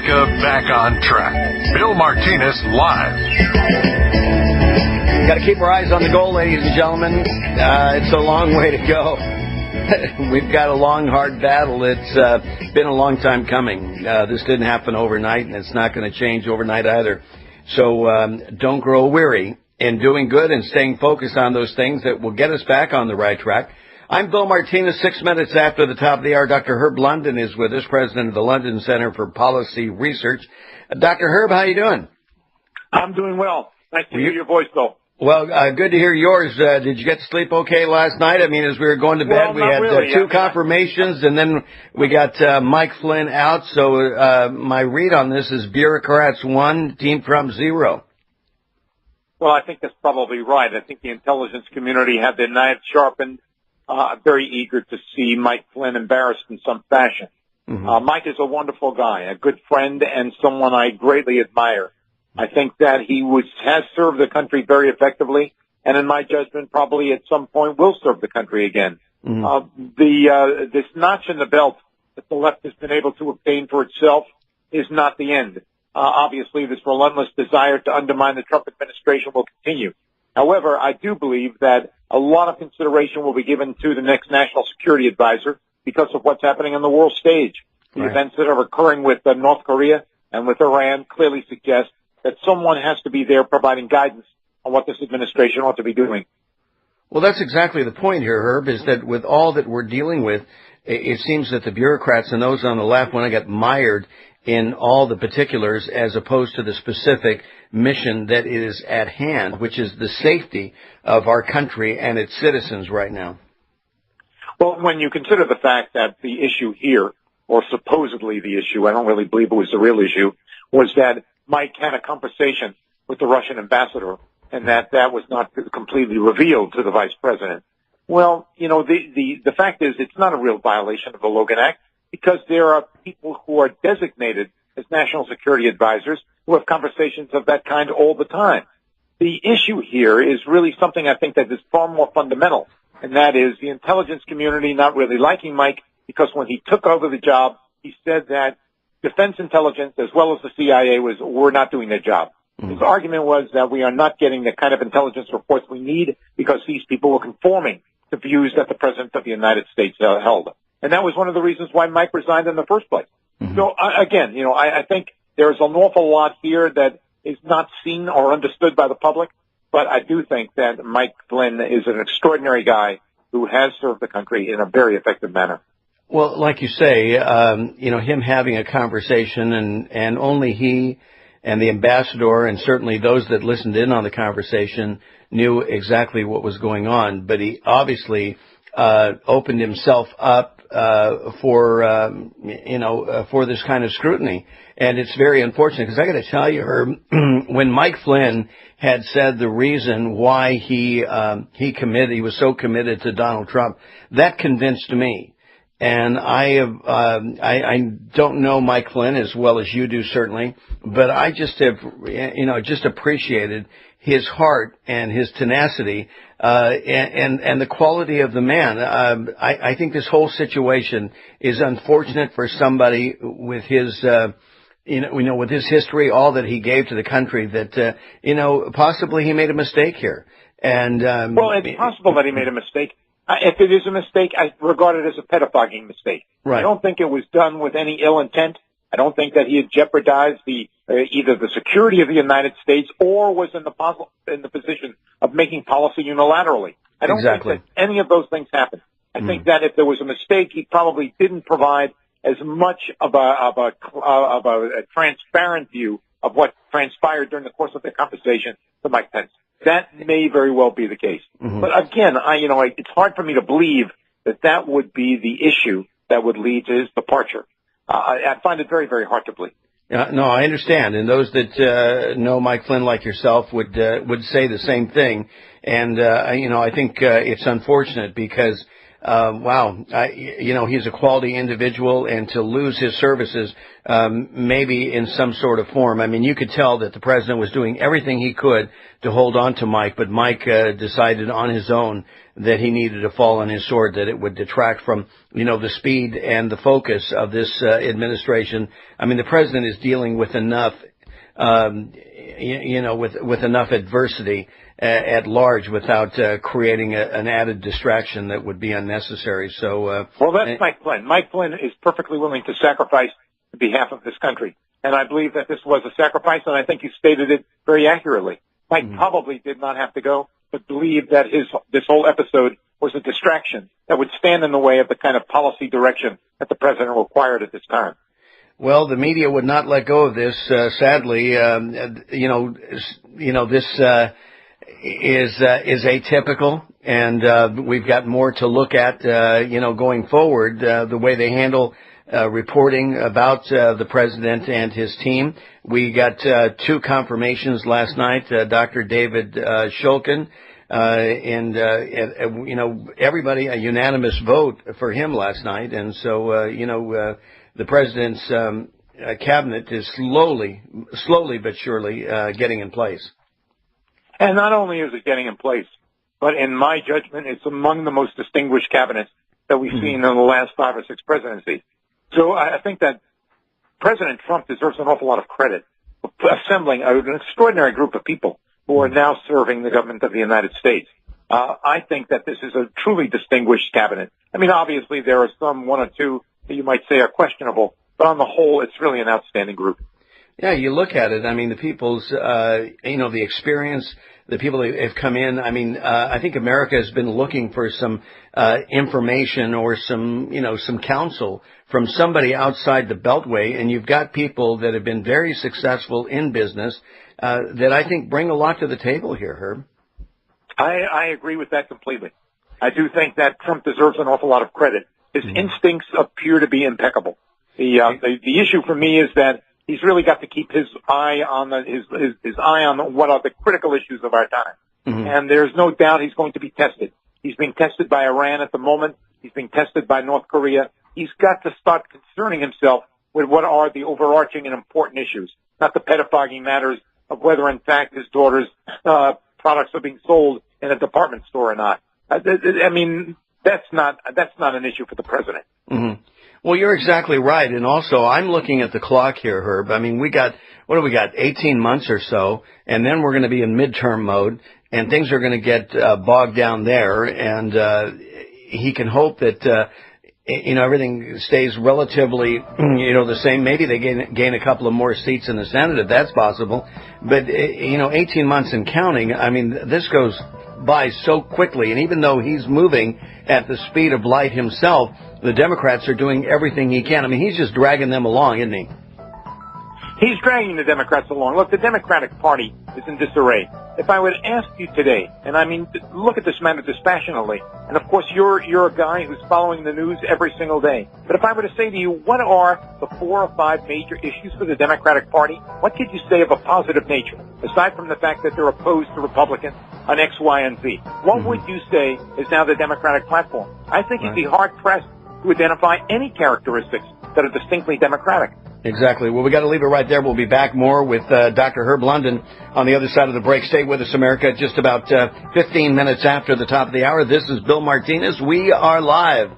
America back on track. Bill Martinez live. Got to keep our eyes on the goal, ladies and gentlemen. It's a long way to go. We've got a long, hard battle. It's been a long time coming. This didn't happen overnight, and it's not going to change overnight either. So don't grow weary in doing good and staying focused on those things that will get us back on the right track. I'm Bill Martinez. 6 minutes after the top of the hour, Dr. Herb London is with us, president of the London Center for Policy Research. Dr. Herb, how you doing? I'm doing well. Nice to hear your voice, Bill. Well, good to hear yours. Did you get to sleep okay last night? I mean, as we were going to bed, we had two confirmations, and then we got Mike Flynn out. So my read on this is bureaucrats 1, Team Trump 0. Well, I think that's probably right. I think the intelligence community had their knives sharpened, very eager to see Mike Flynn embarrassed in some fashion. Mm-hmm. Mike is a wonderful guy, a good friend, and someone I greatly admire. I think that he has served the country very effectively, and in my judgment, probably at some point will serve the country again. Mm-hmm. This notch in the belt that the left has been able to obtain for itself is not the end. Obviously, this relentless desire to undermine the Trump administration will continue. However, I do believe that a lot of consideration will be given to the next national security advisor because of what's happening on the world stage. The events that are occurring with North Korea and with Iran clearly suggest that someone has to be there providing guidance on what this administration ought to be doing. Well, that's exactly the point here, Herb, is that with all that we're dealing with, it seems that the bureaucrats and those on the left want to get mired in all the particulars as opposed to the specific mission that is at hand, which is the safety of our country and its citizens right now. Well, when you consider the fact that the issue here, or supposedly the issue, I don't really believe it was the real issue, was that Mike had a conversation with the Russian ambassador, and that was not completely revealed to the vice president. Well, you know, the fact is it's not a real violation of the Logan Act because there are people who are designated as national security advisors who have conversations of that kind all the time. The issue here is really something I think that is far more fundamental, and that is the intelligence community not really liking Mike because when he took over the job, he said that defense intelligence, as well as the CIA, were not doing their job. Mm-hmm. His argument was that we are not getting the kind of intelligence reports we need because these people were conforming to views that the President of the United States held. And that was one of the reasons why Mike resigned in the first place. Mm-hmm. So, again, you know, I think there's an awful lot here that is not seen or understood by the public, but I do think that Mike Flynn is an extraordinary guy who has served the country in a very effective manner. Well, like you say, you know, him having a conversation and only he and the ambassador and certainly those that listened in on the conversation knew exactly what was going on. But he obviously opened himself up for this kind of scrutiny. And it's very unfortunate because I got to tell you, Herb, when Mike Flynn had said the reason why he was so committed to Donald Trump, that convinced me. And I don't know Mike Flynn as well as you do, certainly, but I just have, just appreciated his heart and his tenacity, and the quality of the man. I think this whole situation is unfortunate for somebody with his, with his history, all that he gave to the country, that, possibly he made a mistake here. And, well, it's possible that he made a mistake. If it is a mistake, I regard it as a pettifogging mistake. Right. I don't think it was done with any ill intent. I don't think that he had jeopardized either the security of the United States or was in the position of making policy unilaterally. I don't think that any of those things happened. I think that if there was a mistake, he probably didn't provide as much of a transparent view of what transpired during the course of the conversation to Mike Pence. That may very well be the case. Mm-hmm. But again, it's hard for me to believe that would be the issue that would lead to his departure. I find it very, very hard to believe. No, I understand. And those that know Mike Flynn like yourself would say the same thing. And, I think it's unfortunate because he's a quality individual, and to lose his services, maybe in some sort of form. I mean, you could tell that the president was doing everything he could to hold on to Mike, but Mike decided on his own that he needed to fall on his sword, that it would detract from, the speed and the focus of this administration. I mean, the president is dealing with enough, with enough adversity at large without creating an added distraction that would be unnecessary. So, well, that's Mike Flynn. Mike Flynn is perfectly willing to sacrifice on behalf of this country. And I believe that this was a sacrifice, and I think you stated it very accurately. Mike probably did not have to go, but believed that this whole episode was a distraction that would stand in the way of the kind of policy direction that the president required at this time. Well, the media would not let go of this, sadly. This is atypical, and we've got more to look at, going forward, the way they handle reporting about the president and his team. We got two confirmations last night, Dr. David Shulkin, and everybody, a unanimous vote for him last night. And so, the president's cabinet is slowly but surely getting in place. And not only is it getting in place, but in my judgment, it's among the most distinguished cabinets that we've seen in the last 5 or 6 presidencies. So I think that President Trump deserves an awful lot of credit for assembling an extraordinary group of people who are now serving the government of the United States. I think that this is a truly distinguished cabinet. I mean, obviously, there are some, one or two, that you might say are questionable, but on the whole, it's really an outstanding group. Yeah, you look at it. I mean, the people's, the experience, the people that have come in. I mean, I think America has been looking for some information or some counsel from somebody outside the Beltway, and you've got people that have been very successful in business that I think bring a lot to the table here, Herb. I agree with that completely. I do think that Trump deserves an awful lot of credit. His instincts appear to be impeccable. The issue for me is that he's really got to keep his eye on his eye on what are the critical issues of our time. And there's no doubt he's going to be tested. He's being tested by Iran at the moment. He's being tested by North Korea. He's got to start concerning himself with what are the overarching and important issues, not the pettifogging matters of whether, in fact, his daughter's products are being sold in a department store or not. I mean, that's not an issue for the president. Well, you're exactly right. And also, I'm looking at the clock here, Herb. I mean, what do we got, 18 months or so, and then we're going to be in midterm mode, and things are going to get bogged down there, and he can hope that, everything stays relatively, the same. Maybe they gain a couple of more seats in the Senate, if that's possible. But, 18 months and counting, I mean, this goes by so quickly, and even though he's moving at the speed of light himself, the Democrats are doing everything he can. I mean, he's just dragging them along, isn't he? He's dragging the Democrats along. Look, the Democratic Party is in disarray. If I would ask you today, and I mean, look at this matter dispassionately, and of course you're a guy who's following the news every single day. But if I were to say to you, what are the 4 or 5 major issues for the Democratic Party? What could you say of a positive nature, aside from the fact that they're opposed to Republicans on X, Y, and Z? What would you say is now the Democratic platform? I think you'd be hard-pressed to identify any characteristics that are distinctly Democratic. Exactly. Well, we got to leave it right there. We'll be back more with Dr. Herb London on the other side of the break. Stay with us, America. Just about 15 minutes after the top of the hour. This is Bill Martinez. We are live.